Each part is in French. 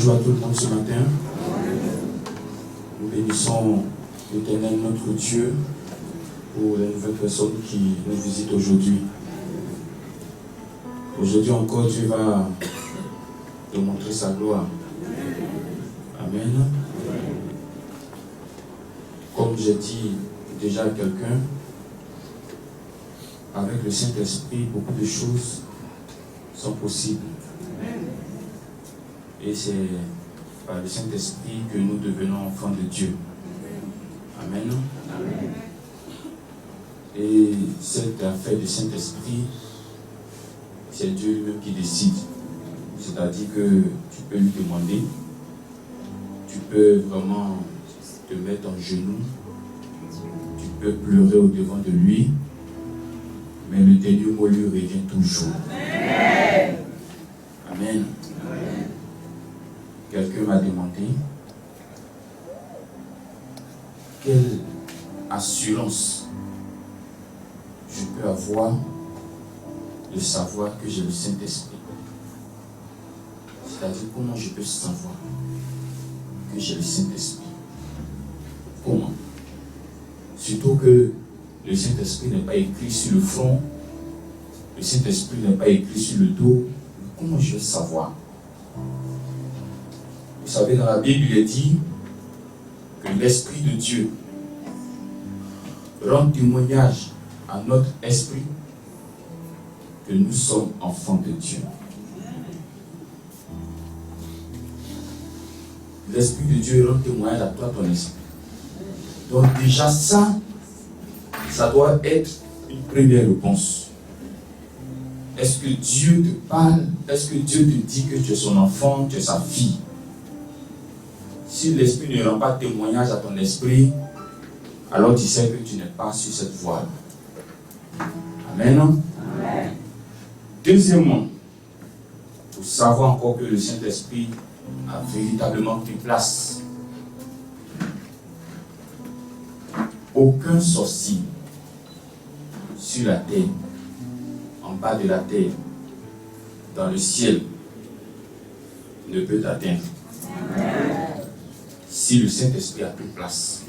Bonjour à tout le monde ce matin. Nous bénissons l'Éternel notre Dieu pour les nouvelles personnes qui nous visitent aujourd'hui. Aujourd'hui encore, Dieu va te montrer sa gloire. Amen. Comme j'ai dit déjà à quelqu'un, avec le Saint-Esprit, beaucoup de choses sont possibles. Et c'est par le Saint-Esprit que nous devenons enfants de Dieu. Amen. Amen. Et cette affaire du Saint-Esprit, c'est Dieu lui-même qui décide. C'est-à-dire que tu peux lui demander, tu peux vraiment te mettre en genoux, tu peux pleurer au-devant de lui, mais le dernier mot lui revient toujours. Amen. Amen. Amen. Quelqu'un m'a demandé quelle assurance je peux avoir de savoir que j'ai le Saint-Esprit. C'est-à-dire comment je peux savoir que j'ai le Saint-Esprit. Comment? Surtout que le Saint-Esprit n'est pas écrit sur le front, le Saint-Esprit n'est pas écrit sur le dos. Comment je vais savoir? Vous savez, dans la Bible, il est dit que l'Esprit de Dieu rend témoignage à notre esprit que nous sommes enfants de Dieu. L'Esprit de Dieu rend témoignage à toi, ton esprit. Donc déjà ça doit être une première réponse. Est-ce que Dieu te parle? Est-ce que Dieu te dit que tu es son enfant, tu es sa fille? Si l'Esprit ne rend pas témoignage à ton esprit, alors tu sais que tu n'es pas sur cette voie. Amen. Amen. Deuxièmement, pour savoir encore que le Saint-Esprit a véritablement pris place, aucun sorcier sur la terre, en bas de la terre, dans le ciel, ne peut t'atteindre. Si le Saint-Esprit a pris place.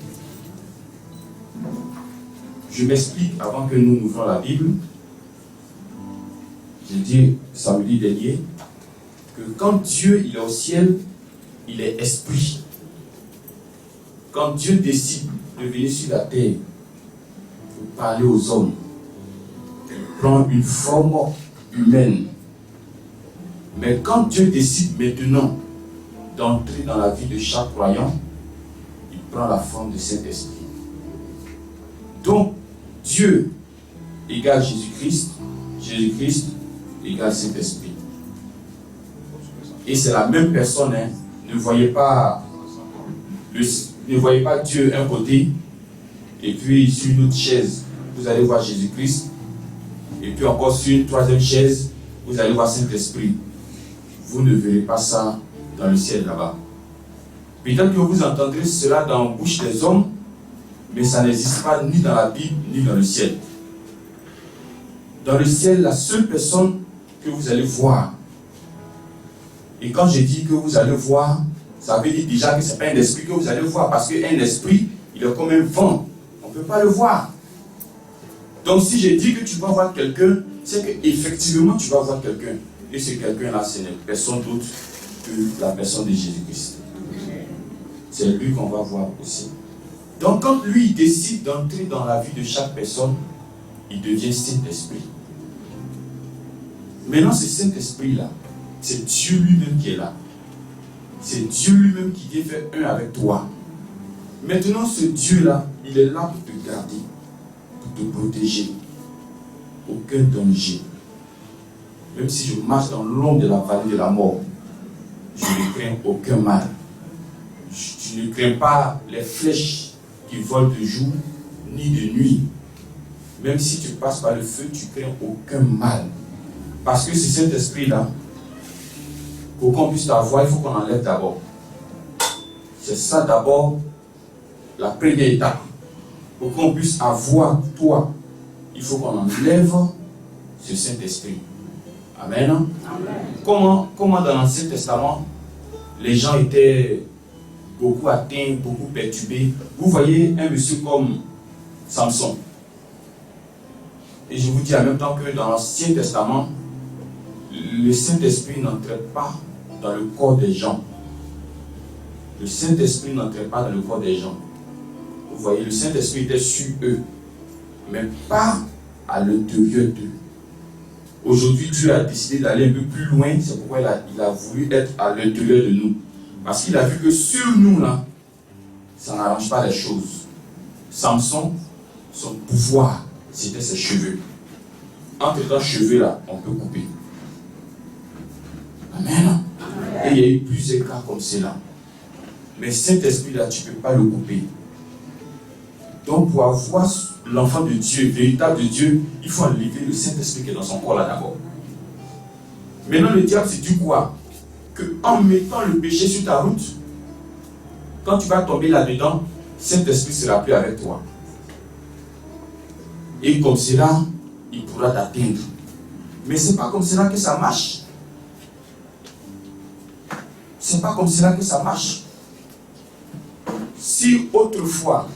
Je m'explique avant que nous ouvrons la Bible. J'ai dit samedi dernier que quand Dieu il est au ciel, il est esprit. Quand Dieu décide de venir sur la terre pour parler aux hommes, il prend une forme humaine. Mais quand Dieu décide maintenant d'entrer dans la vie de chaque croyant, il prend la forme de Saint-Esprit. Donc, Dieu égale Jésus-Christ, Jésus-Christ égale Saint-Esprit. Et c'est la même personne, hein. Ne voyez pas Dieu un côté, et puis sur une autre chaise, vous allez voir Jésus-Christ, et puis encore sur une troisième chaise, vous allez voir Saint-Esprit. Vous ne verrez pas ça dans le ciel là-bas. Peut-être que vous entendrez cela dans la bouche des hommes, mais ça n'existe pas ni dans la Bible, ni dans le ciel. Dans le ciel, la seule personne que vous allez voir, et quand je dis que vous allez voir, ça veut dire déjà que ce n'est pas un esprit que vous allez voir, parce qu'un esprit, il est comme un vent. On ne peut pas le voir. Donc si je dis que tu vas voir quelqu'un, c'est qu'effectivement tu vas voir quelqu'un. Et ce quelqu'un-là, ce n'est personne d'autre que la personne de Jésus-Christ. C'est lui qu'on va voir aussi. Donc quand lui décide d'entrer dans la vie de chaque personne, il devient Saint-Esprit. Maintenant, ce Saint-Esprit-là, c'est Dieu lui-même qui est là. C'est Dieu lui-même qui vient faire un avec toi. Maintenant, ce Dieu-là, il est là pour te garder, pour te protéger. Aucun danger. Même si je marche dans l'ombre de la vallée de la mort, je ne crains aucun mal. Je ne crains pas les flèches qui volent de jour ni de nuit. Même si tu passes par le feu, tu ne crains aucun mal. Parce que c'est cet esprit-là, pour qu'on puisse l'avoir, il faut qu'on enlève d'abord. C'est ça d'abord la première étape. Pour qu'on puisse avoir toi, il faut qu'on enlève ce Saint-Esprit. Amen. Amen. Comment dans l'Ancien Testament, les gens étaient beaucoup atteints, beaucoup perturbés. Vous voyez un monsieur comme Samson. Et je vous dis en même temps que dans l'Ancien Testament, le Saint-Esprit n'entrait pas dans le corps des gens. Le Saint-Esprit n'entrait pas dans le corps des gens. Vous voyez, le Saint-Esprit était sur eux, mais pas à l'intérieur d'eux. Aujourd'hui, Dieu a décidé d'aller un peu plus loin, c'est pourquoi il a voulu être à l'intérieur de nous. Parce qu'il a vu que sur nous, là, ça n'arrange pas les choses. Samson, son pouvoir, c'était ses cheveux. Entre les cheveux, là, on peut couper. Amen. Et il y a eu plusieurs cas comme cela. Mais Saint-Esprit, là, tu ne peux pas le couper. Donc, pour avoir l'enfant de Dieu, véritable de Dieu, il faut enlever le Saint-Esprit qui est dans son corps là d'abord. Maintenant, le diable se dit quoi? Qu'en mettant le péché sur ta route, quand tu vas tomber là-dedans, Saint-Esprit ne sera plus avec toi. Et comme cela, il pourra t'atteindre. Mais ce n'est pas comme cela que ça marche. Ce n'est pas comme cela que ça marche. Si autrefois,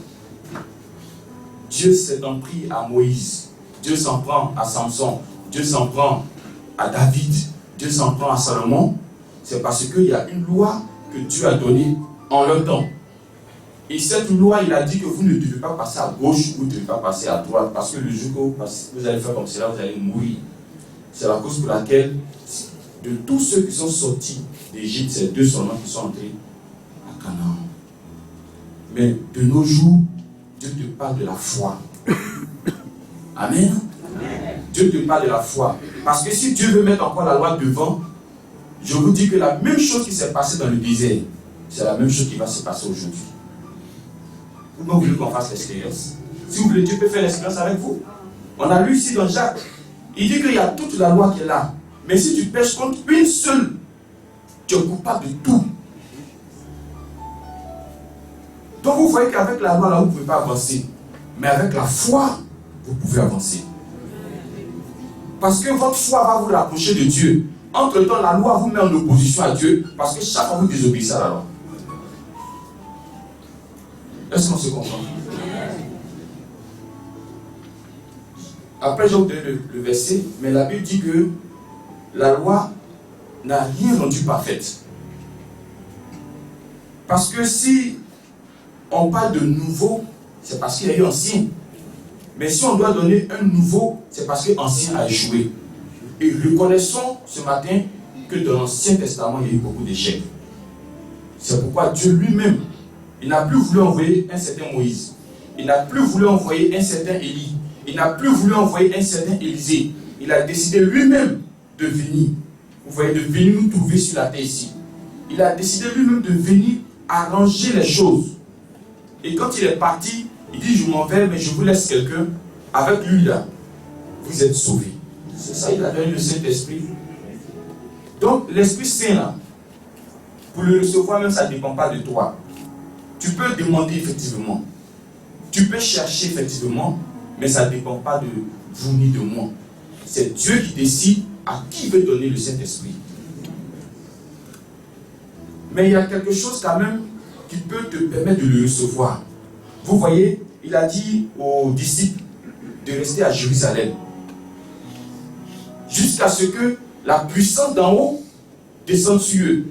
Dieu s'est en pris à Moïse, Dieu s'en prend à Samson, Dieu s'en prend à David, Dieu s'en prend à Salomon, c'est parce qu'il y a une loi que Dieu a donnée en leur temps. Et cette loi, il a dit que vous ne devez pas passer à gauche, vous ne devez pas passer à droite, parce que le jour que vous allez faire comme cela, vous allez mourir. C'est la cause pour laquelle, de tous ceux qui sont sortis d'Égypte, c'est 2 seulement qui sont entrés à Canaan. Mais de nos jours, Dieu te parle de la foi. Amen. Dieu te parle de la foi. Parce que si Dieu veut mettre encore la loi devant, je vous dis que la même chose qui s'est passée dans le désert, c'est la même chose qui va se passer aujourd'hui. Pourquoi vous voulez qu'on fasse l'expérience? Si vous voulez, Dieu peut faire l'expérience avec vous. On a lu ici dans Jacques, il dit qu'il y a toute la loi qui est là. Mais si tu pèches contre une seule, tu es coupable de tout. Donc vous voyez qu'avec la loi, là, vous ne pouvez pas avancer. Mais avec la foi, vous pouvez avancer. Parce que votre foi va vous rapprocher de Dieu. Entre-temps, la loi vous met en opposition à Dieu, parce que chaque fois vous désobéissez à la loi. Est-ce qu'on se comprend? Après, j'ai vous donné le verset, mais la Bible dit que la loi n'a rien rendu parfaite. Parce que si on parle de nouveau, c'est parce qu'il y a eu ancien. Mais si on doit donner un nouveau, c'est parce que l'ancien a échoué. Et reconnaissons ce matin que dans l'Ancien Testament, il y a eu beaucoup d'échecs. C'est pourquoi Dieu lui-même, il n'a plus voulu envoyer un certain Moïse. Il n'a plus voulu envoyer un certain Élie. Il n'a plus voulu envoyer un certain Élisée. Il a décidé lui-même de venir. Vous voyez, de venir nous trouver sur la terre ici. Il a décidé lui-même de venir arranger les choses. Et quand il est parti, il dit, je m'en vais, mais je vous laisse quelqu'un. Avec lui là, vous êtes sauvés. C'est ça, il a donné le Saint-Esprit. Donc, l'Esprit Saint là, pour le recevoir même, ça ne dépend pas de toi. Tu peux demander effectivement. Tu peux chercher effectivement, mais ça ne dépend pas de vous ni de moi. C'est Dieu qui décide à qui veut donner le Saint-Esprit. Mais il y a quelque chose quand même qui peut te permettre de le recevoir. Vous voyez, il a dit aux disciples de rester à Jérusalem jusqu'à ce que la puissance d'en haut descende sur eux.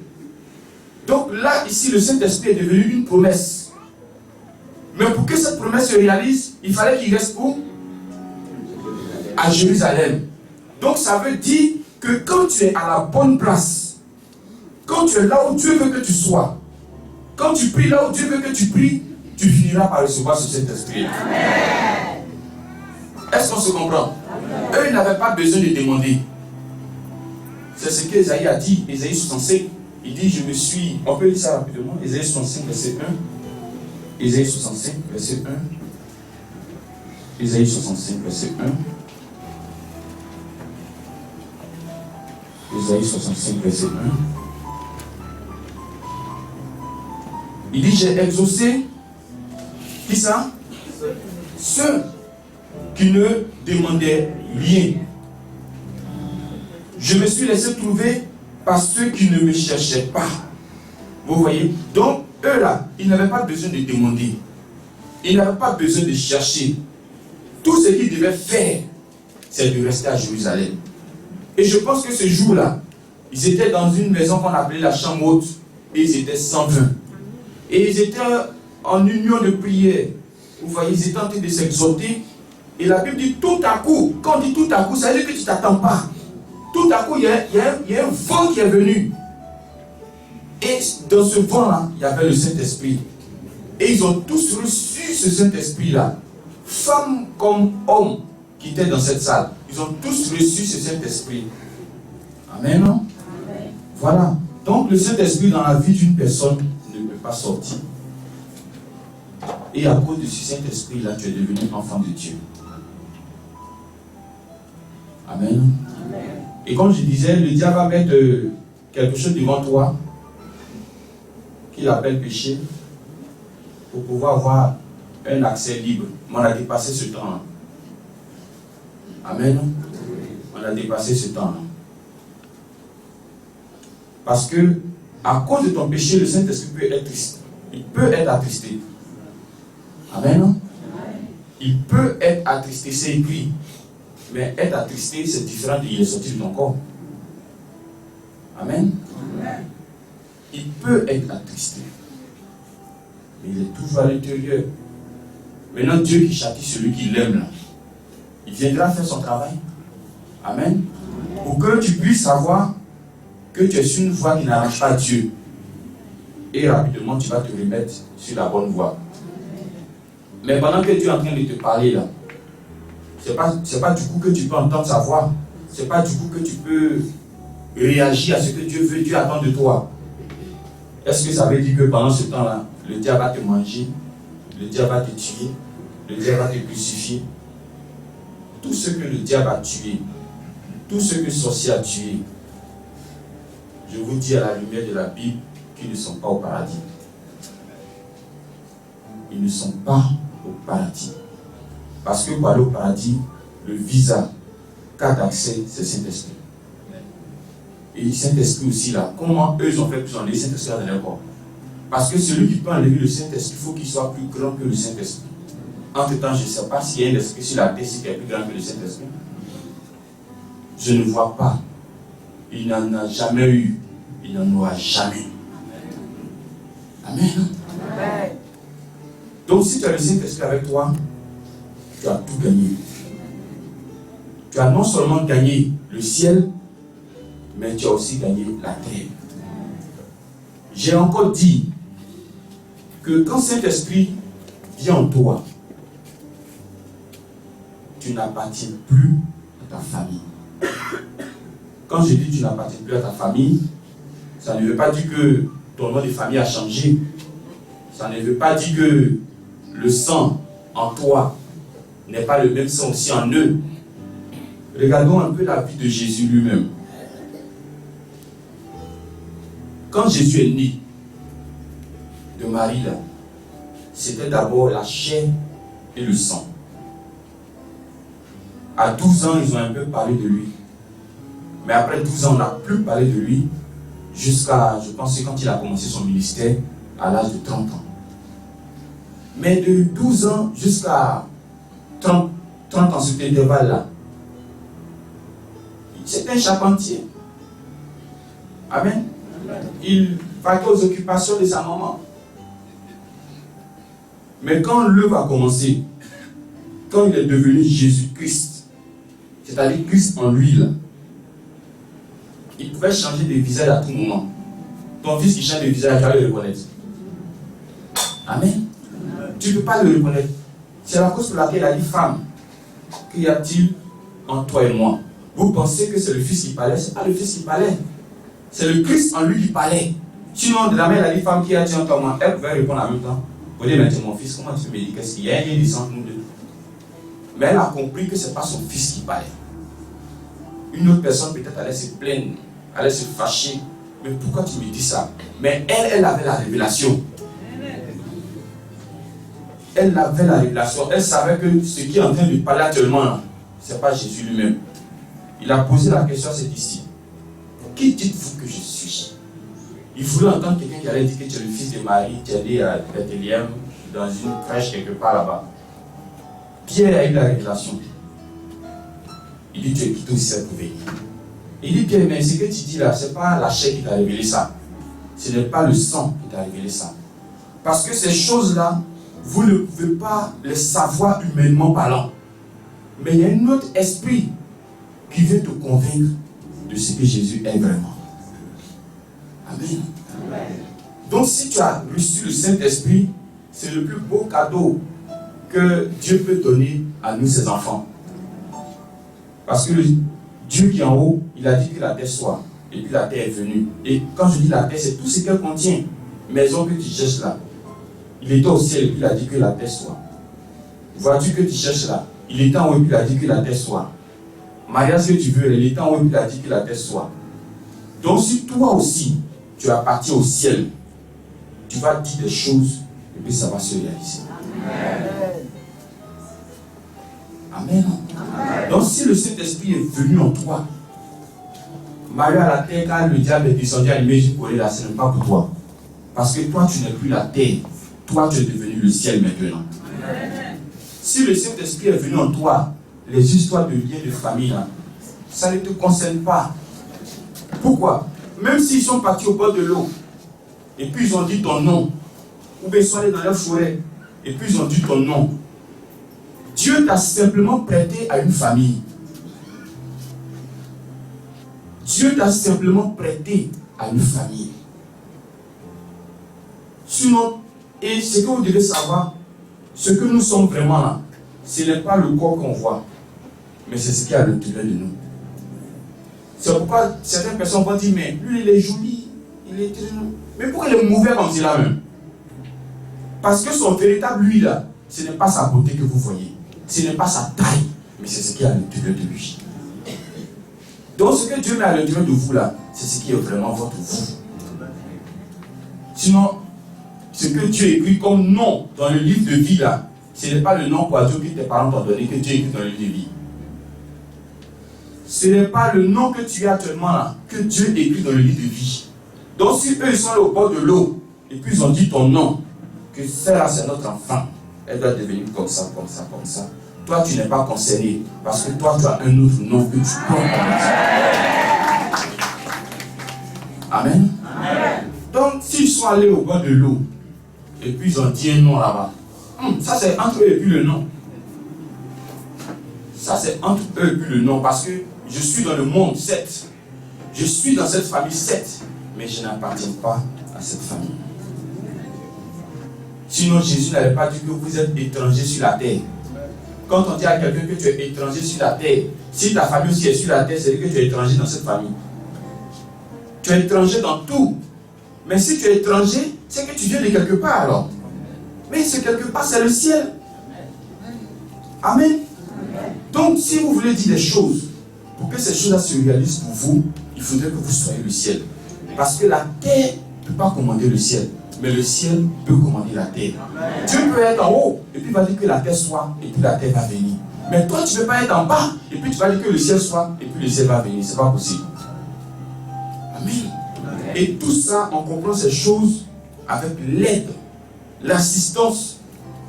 Donc là, ici, le Saint-Esprit est devenu une promesse. Mais pour que cette promesse se réalise, il fallait qu'il reste où? À Jérusalem. Donc ça veut dire que quand tu es à la bonne place, quand tu es là où Dieu veut que tu sois, quand tu pries là où Dieu veut que tu pries, tu finiras par recevoir ce Saint-Esprit. Est-ce qu'on se comprend? Eux, ils n'avaient pas besoin de demander. C'est ce qu'Ésaïe a dit, Ésaïe 65. Il dit, je me suis... On peut lire ça rapidement. Ésaïe 65, verset 1. Ésaïe 65, verset 1. Ésaïe 65, verset 1. Ésaïe 65, verset 1. Il dit, j'ai exaucé... Qui ça? Ceux qui ne demandaient rien. Je me suis laissé trouver par ceux qui ne me cherchaient pas. Vous voyez? Donc, eux là, ils n'avaient pas besoin de demander. Ils n'avaient pas besoin de chercher. Tout ce qu'ils devaient faire, c'est de rester à Jérusalem. Et je pense que ce jour-là, ils étaient dans une maison qu'on appelait la chambre haute. Et ils étaient 120. Et ils étaient en union de prière. Vous voyez, ils étaient en train de s'exhorter. Et la Bible dit tout à coup. Quand on dit tout à coup, ça veut dire que tu ne t'attends pas. Tout à coup, il y a un vent qui est venu. Et dans ce vent-là, il y avait le Saint-Esprit. Et ils ont tous reçu ce Saint-Esprit-là. Femmes comme hommes qui étaient dans cette salle. Ils ont tous reçu ce Saint-Esprit. Amen, non? Amen. Voilà. Donc le Saint-Esprit dans la vie d'une personne ne peut pas sortir. Et à cause de ce Saint-Esprit-là, tu es devenu enfant de Dieu. Amen. Amen. Et comme je disais, le diable va mettre quelque chose devant toi qu'il appelle péché pour pouvoir avoir un accès libre. Mais on a dépassé ce temps-là. Amen. On a dépassé ce temps-là. Parce que, à cause de ton péché, le Saint-Esprit peut être triste. Il peut être attristé. Amen. Il peut être attristé, c'est écrit. Mais être attristé, c'est différent de il est sorti de ton corps. Amen. Il peut être attristé. Mais il est toujours à l'intérieur. Maintenant, Dieu qui châtie celui qui l'aime là, il viendra faire son travail. Amen. Pour que tu puisses savoir que tu es sur une voie qui n'arrange pas Dieu. Et rapidement, tu vas te remettre sur la bonne voie. Mais pendant que Dieu est en train de te parler là, c'est pas du coup que tu peux entendre sa voix. C'est pas du coup que tu peux réagir à ce que Dieu veut, Dieu attend de toi. Est-ce que ça veut dire que pendant ce temps-là, le diable va te manger, le diable va te tuer, le diable va te crucifier? Tout ce que le diable a tué, tout ce que le sorcier a tué, je vous dis à la lumière de la Bible qu'ils ne sont pas au paradis. Ils ne sont pas au paradis. Parce que pour aller au paradis, le visa, carte d'accès, c'est Saint-Esprit. Et le Saint-Esprit aussi là, comment eux ont fait plus enlever le Saint-Esprit dans leur corps? Parce que celui qui peut enlever le Saint-Esprit, il faut qu'il soit plus grand que le Saint-Esprit. Entre-temps, je ne sais pas s'il y a un esprit sur la terre qui est plus grand que le Saint-Esprit. Je ne vois pas. Il n'en a jamais eu. Il n'en aura jamais. Amen. Amen. Donc si tu as le Saint-Esprit avec toi, tu as tout gagné. Tu as non seulement gagné le ciel, mais tu as aussi gagné la terre. J'ai encore dit que quand Saint-Esprit vient en toi, tu n'appartiens plus à ta famille. Quand je dis tu n'appartiens plus à ta famille, ça ne veut pas dire que ton nom de famille a changé. Ça ne veut pas dire que le sang en toi n'est pas le même sang aussi en eux. Regardons un peu la vie de Jésus lui-même. Quand Jésus est né de Marie, là, c'était d'abord la chair et le sang. À 12 ans, ils ont un peu parlé de lui. Mais après 12 ans, on n'a plus parlé de lui jusqu'à, je pense, quand il a commencé son ministère à l'âge de 30 ans. Mais de 12 ans jusqu'à 30 ans, cet intervalle-là, c'était un charpentier. Amen. Il vaquait aux occupations de sa maman. Mais quand l'œuvre a commencé, quand il est devenu Jésus-Christ, c'est-à-dire Christ en lui, là, il pouvait changer de visage à tout moment. Ton fils qui change de visage, tu vas le reconnaître. Amen. Tu ne peux pas le reconnaître. C'est la cause pour laquelle il a dit, femme, qu'y a-t-il entre toi et moi? Vous pensez que c'est le fils qui parlait? Ce n'est pas le fils qui parlait. C'est le Christ en lui qui parlait. Sinon, de la main, il a dit, femme, qui a-t-il entre toi et moi? Elle pouvait répondre en même temps. Vous dites, mais c'est mon fils, comment tu peux me dire qu'est-ce qu'il y a? Il y a une entre nous deux. Mais elle a compris que ce n'est pas son fils qui parlait. Une autre personne peut-être allait se plaindre, allait se fâcher. Mais pourquoi tu me dis ça? Mais elle avait la révélation. Elle avait la révélation. Elle savait que ce qui est en train de parler actuellement, ce n'est pas Jésus lui-même. Il a posé la question à ses disciples. Qui dites-vous que je suis? Il voulait entendre quelqu'un qui allait dire que tu es le fils de Marie, tu es né à Bethléem, dans une crèche quelque part là-bas. Pierre a eu la révélation. Il dit, tu es quitté au ciel pour venir. Il dit, Pierre, mais ce que tu dis là, ce n'est pas la chair qui t'a révélé ça. Ce n'est pas le sang qui t'a révélé ça. Parce que ces choses-là, vous ne pouvez pas les savoir humainement parlant. Mais il y a un autre esprit qui vient te convaincre de ce que Jésus est vraiment. Amen. Amen. Donc si tu as reçu le Saint-Esprit, c'est le plus beau cadeau que Dieu peut donner à nous, ses enfants. Parce que Dieu qui est en haut, il a dit que la terre soit. Et puis la terre est venue. Et quand je dis la terre, c'est tout ce qu'elle contient. Maison que tu cherches là. Il était au ciel et puis il a dit que la terre soit. Voiture que tu cherches là. Il était en haut et puis il a dit que la terre soit. Mariage que tu veux, il était en haut et puis il a dit que la terre soit. Donc si toi aussi, tu appartiens au ciel, tu vas dire des choses et puis ça va se réaliser. Amen. Amen. Donc si le Saint-Esprit est venu en toi, Marie à la terre, quand le diable est descendu à l'image du collet là, ce n'est pas pour toi. Parce que toi, tu n'es plus la terre. Toi, tu es devenu le ciel maintenant. Amen. Si le Saint-Esprit est venu en toi, les histoires de liens de famille là, ça ne te concerne pas. Pourquoi? Même s'ils sont partis au bord de l'eau, et puis ils ont dit ton nom, ou bien ils sont allés dans leur forêt, et puis ils ont dit ton nom, Dieu t'a simplement prêté à une famille. Dieu t'a simplement prêté à une famille. Sinon, et ce que vous devez savoir, ce que nous sommes vraiment là, ce n'est pas le corps qu'on voit, mais c'est ce qu'il y a à l'intérieur de nous. C'est pourquoi certaines personnes vont dire, mais lui il est joli, il est très... Mais pourquoi il est mauvais comme cela même? Parce que son véritable lui là, ce n'est pas sa beauté que vous voyez, ce n'est pas sa taille, mais c'est ce qu'il y a à l'intérieur de lui. Donc ce que Dieu met à l'intérieur de vous là, c'est ce qui est vraiment votre vous. Sinon, ce que Dieu écrit comme nom dans le livre de vie là, ce n'est pas le nom oiseau que tes parents t'ont donné que Dieu écrit dans le livre de vie. Ce n'est pas le nom que tu as actuellement là, que Dieu écrit dans le livre de vie. Donc si eux ils sont là au bord de l'eau, et puis ils ont dit ton nom, que celle-là c'est notre enfant, elle doit devenir comme ça, comme ça, comme ça. Toi tu n'es pas concerné, parce que toi tu as un autre nom que tu prends. Amen. Amen. Donc s'ils sont allés au bord de l'eau, et puis ils ont dit un nom là-bas, ça c'est entre eux et puis le nom. Ça c'est entre eux et puis le nom, parce que je suis dans le monde 7. Je suis dans cette famille 7, mais je n'appartiens pas à cette famille. Sinon Jésus n'avait pas dit que vous êtes étrangers sur la terre. Quand on dit à quelqu'un que tu es étranger sur la terre, si ta famille aussi est sur la terre, c'est que tu es étranger dans cette famille. Tu es étranger dans tout. Mais si tu es étranger, c'est que tu viens de quelque part alors. Mais ce quelque part, c'est le ciel. Amen. Donc, si vous voulez dire des choses, pour que ces choses-là se réalisent pour vous, il faudrait que vous soyez le ciel. Parce que la terre ne peut pas commander le ciel, mais le ciel peut commander la terre. Amen. Dieu peut être en haut, et puis il va dire que la terre soit, et puis la terre va venir. Mais toi, tu ne peux pas être en bas, et puis tu vas dire que le ciel soit, et puis le ciel va venir. Ce n'est pas possible. Amen. Amen. Et tout ça, on comprend ces choses avec l'aide, l'assistance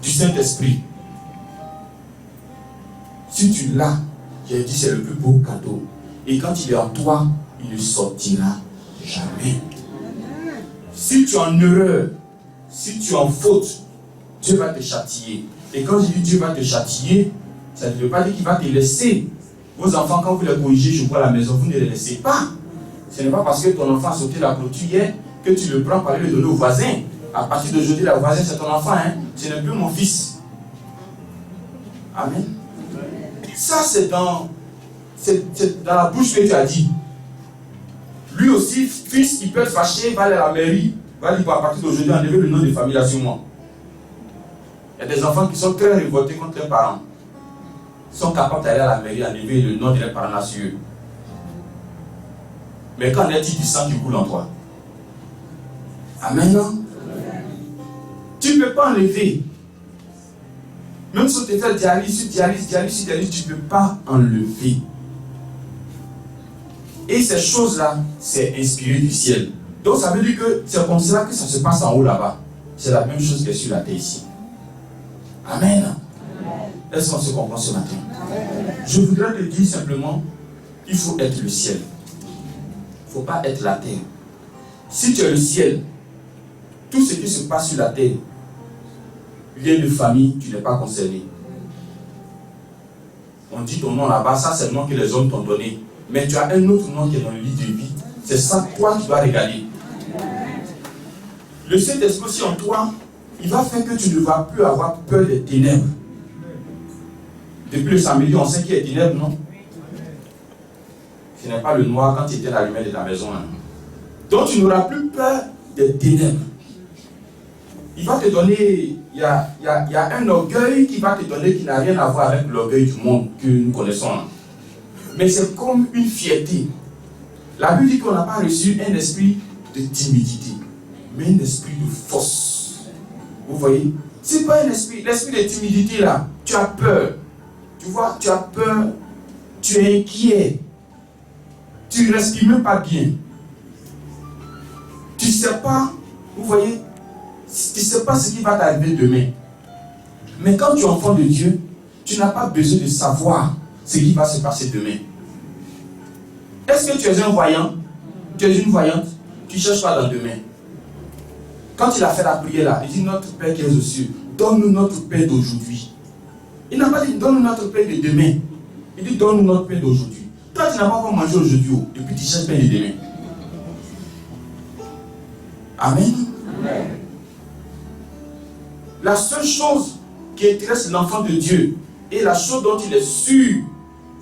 du Saint-Esprit. Si tu l'as, j'ai dit c'est le plus beau cadeau. Et quand il est en toi, il ne sortira jamais. Si tu es en erreur, si tu es en faute, Dieu va te châtier. Et quand je dis Dieu va te châtier, ça ne veut pas dire qu'il va te laisser. Vos enfants, quand vous les corrigez, je vois à la maison, vous ne les laissez pas. Ce n'est pas parce que ton enfant a sauté la clôture hier que tu le prends pour aller le donner au voisin. À partir d'aujourd'hui, le voisin c'est ton enfant, hein? Ce n'est plus mon fils. Amen. Ça, c'est dans la bouche que tu as dit. Lui aussi, fils, il peut être fâché, va aller à la mairie, va dire à partir d'aujourd'hui, enlever le nom de famille là sur moi. Il y a des enfants qui sont très révoltés contre leurs parents. Ils sont capables d'aller à la mairie, enlever le nom de leurs parents là sur eux. Mais quand on est dit du sang qui coule en toi. Amen, non? Tu ne peux pas enlever. Même si on te fait dialyse, tu ne peux pas enlever. Et ces choses-là, c'est inspiré du ciel. Donc ça veut dire que c'est comme ça que ça se passe en haut là-bas. C'est la même chose que sur la terre ici. Amen. Est-ce qu'on se comprend ce matin? Je voudrais te dire simplement, il faut être le ciel. Il ne faut pas être la terre. Si tu es le ciel, tout ce qui se passe sur la terre, lien de famille, tu n'es pas concerné. On dit ton nom là-bas, ça c'est le nom que les hommes t'ont donné. Mais tu as un autre nom qui est dans le livre de vie. C'est ça, toi, qui dois regarder. Le Saint-Esprit aussi en toi, il va faire que tu ne vas plus avoir peur des ténèbres. Depuis le samedi, on sait qu'il y a des ténèbres, non? Ce n'est pas le noir quand tu étais la lumière de ta maison. Hein. Donc tu n'auras plus peur des ténèbres. Il va te donner, il y a un orgueil qui va te donner qui n'a rien à voir avec l'orgueil du monde que nous connaissons. Hein. Mais c'est comme une fierté. La Bible dit qu'on n'a pas reçu un esprit de timidité, mais un esprit de force. Vous voyez? Ce n'est pas un esprit, l'esprit de timidité là. Tu as peur. Tu vois, tu as peur. Tu es inquiet. Tu ne respires même pas bien. Tu ne sais pas, vous voyez, tu ne sais pas ce qui va t'arriver demain. Mais quand tu es enfant de Dieu, tu n'as pas besoin de savoir ce qui va se passer demain. Est-ce que tu es un voyant? Tu es une voyante? Tu ne cherches pas dans demain. Quand il a fait la prière là, il dit notre Père qui est aux cieux, donne-nous notre paix d'aujourd'hui. Il n'a pas dit donne-nous notre paix de demain. Il dit donne-nous notre paix d'aujourd'hui. Toi, tu n'as pas encore mangé aujourd'hui, et puis tu cherches paix de demain. Amen. Amen. La seule chose qui intéresse l'enfant de Dieu, et la chose dont il est sûr,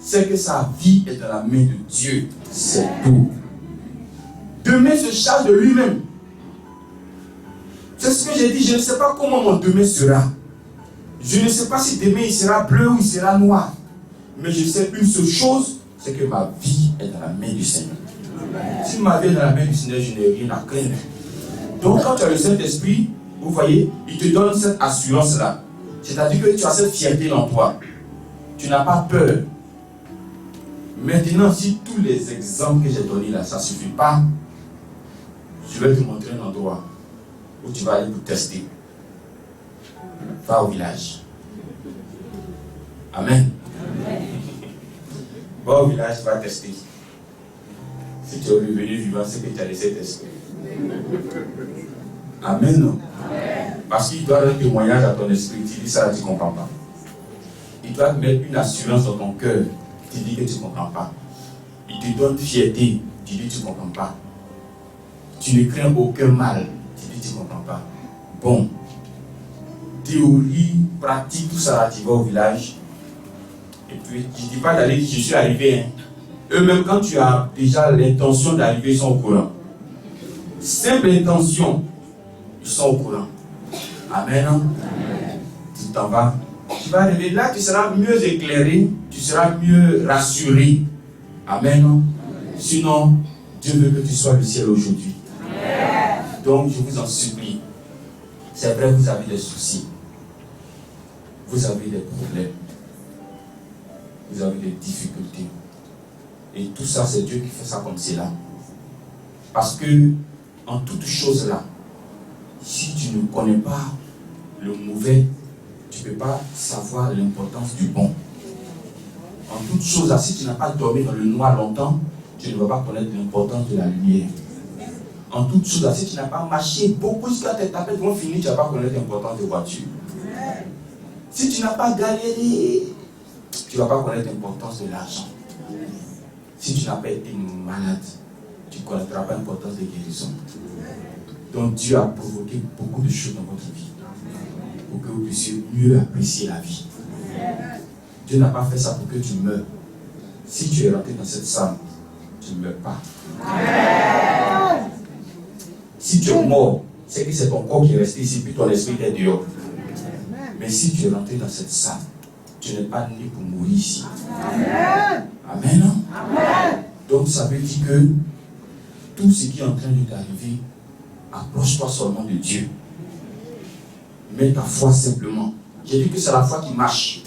c'est que sa vie est dans la main de Dieu. C'est tout. Demain se charge de lui-même. C'est ce que j'ai dit, je ne sais pas comment mon demain sera. Je ne sais pas si demain il sera bleu ou il sera noir. Mais je sais une seule chose, c'est que ma vie est dans la main du Seigneur. Si ma vie est dans la main du Seigneur, je n'ai rien à craindre. Donc quand tu as le Saint-Esprit, vous voyez, il te donne cette assurance-là. C'est-à-dire que tu as cette fierté en toi. Tu n'as pas peur. Maintenant, si tous les exemples que j'ai donnés là, ça ne suffit pas, je vais te montrer un endroit où tu vas aller pour tester. Va au village. Amen. Amen. Va au village, va tester. Si tu es revenu vivant, c'est que tu as laissé tester. Amen, non? Amen. Parce qu'il doit donner un témoignage à ton esprit. Tu dis ça, tu ne comprends pas. Il doit te mettre une assurance dans ton cœur. Tu dis que tu ne comprends pas. Il te donne fierté. Tu dis que tu ne comprends pas. Tu ne crains aucun mal. Tu dis que tu ne comprends pas. Bon. Théorie, pratique, tout ça là, tu vas au village. Et puis, je ne dis pas d'aller, je suis arrivé. Hein. Eux-mêmes, quand tu as déjà l'intention d'arriver, ils sont au courant. Simple intention, ils sont au courant. Amen. Amen. Tu t'en vas. Tu vas arriver là, tu seras mieux éclairé, tu seras mieux rassuré. Amen. Amen. Sinon, Dieu veut que tu sois le ciel aujourd'hui. Donc, je vous en supplie. C'est vrai, vous avez des soucis. Vous avez des problèmes. Vous avez des difficultés. Et tout ça, c'est Dieu qui fait ça comme cela. Parce que, en toute chose là, si tu ne connais pas le mauvais, tu ne peux pas savoir l'importance du bon. En toute chose là, si tu n'as pas dormi dans le noir longtemps, tu ne vas pas connaître l'importance de la lumière. En toute chose là, si tu n'as pas marché beaucoup jusqu'à tes tapettes vont finir, tu ne vas pas connaître l'importance des voitures. Si tu n'as pas galéré, tu ne vas pas connaître l'importance de l'argent. Si tu n'as pas été malade, tu ne connaîtras pas l'importance de guérison. Donc Dieu a provoqué beaucoup de choses dans votre vie pour que vous puissiez mieux apprécier la vie. Dieu n'a pas fait ça pour que tu meurs. Si tu es rentré dans cette salle, tu ne meurs pas. Si tu es mort, c'est que c'est ton corps qui est resté ici, puis ton esprit est dehors. Mais si tu es rentré dans cette salle, tu n'es pas né pour mourir ici. Amen. Amen. Amen. Donc ça veut dire que tout ce qui est en train de t'arriver, approche-toi seulement de Dieu. Mets ta foi simplement. J'ai dit que c'est la foi qui marche.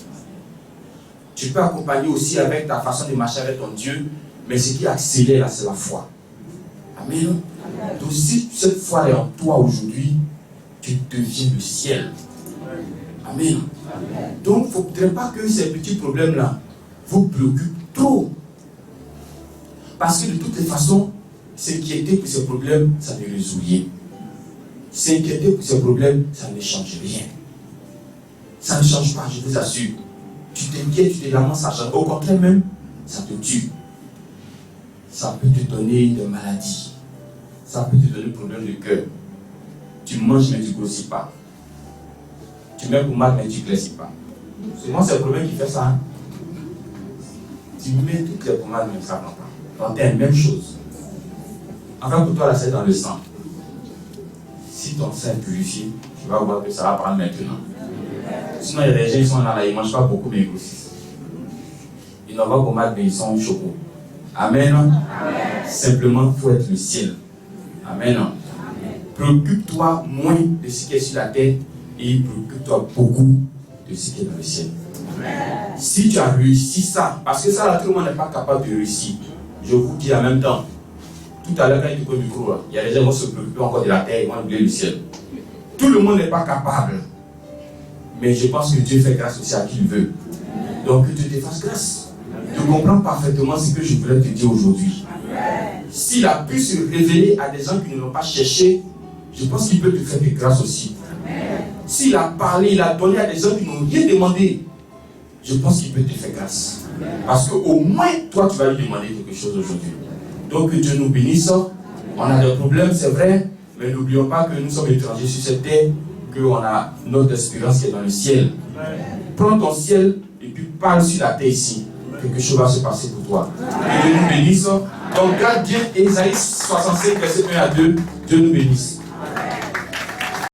Tu peux accompagner aussi avec ta façon de marcher avec ton Dieu, mais ce qui accélère là, c'est la foi. Amen. Donc si cette foi est en toi aujourd'hui, tu deviens le ciel. Amen. Donc il ne faudrait pas que ces petits problèmes-là vous préoccupent trop. Parce que de toutes les façons, s'inquiéter pour ces problèmes, ça ne résout rien. S'inquiéter pour ces problèmes, ça ne change rien. Ça ne change pas, je vous assure. Tu t'inquiètes, tu te lamentes, ça change. Au contraire même, ça te tue. Ça peut te donner des maladies. Ça peut te donner des problèmes de cœur. Tu manges mais tu ne grossis pas. Tu mets pour mal mais tu ne grossis pas. C'est moi c'est le problème qui fait ça. Hein? Tu mets toutes les pommades mais ça ne prend pas. Donc c'est la même chose. Enfin pour toi là c'est dans le sang. Si ton sang est purifié, tu vas voir que ça va prendre maintenant. Sinon il y a des gens qui sont là, ils ne mangent pas beaucoup mais ils grossissent. Ils n'ont pas pommade mais ils sont chocos. Amen. Amen. Simplement il faut être le ciel. Amen. Amen. Préoccupe-toi moins de ce qui est sur la terre et préoccupe-toi beaucoup de ce qui est dans le ciel. Amen. Si tu as réussi ça, parce que ça là tout le monde n'est pas capable de réussir. Je vous dis en même temps, tout à l'heure quand il était au micro, là, il y a des gens qui vont se préoccuper encore de la terre et vont oublier le ciel. Tout le monde n'est pas capable. Mais je pense que Dieu fait grâce aussi à qui il veut. Donc que Dieu te fasse grâce. Tu comprends parfaitement ce que je voulais te dire aujourd'hui. S'il a pu se révéler à des gens qui ne l'ont pas cherché, je pense qu'il peut te faire des grâces aussi. S'il a parlé, il a donné à des gens qui n'ont rien demandé, je pense qu'il peut te faire grâce. Parce qu'au moins, toi, tu vas lui demander quelque chose aujourd'hui. Donc que Dieu nous bénisse. On a des problèmes, c'est vrai, mais n'oublions pas que nous sommes étrangers sur cette terre, qu'on a notre espérance qui est dans le ciel. Prends ton ciel et puis parle sur la terre ici. Quelque chose va se passer pour toi. Que Dieu nous bénisse. Donc, garde bien Ésaïe 65, verset 1 à 2. Dieu nous bénisse.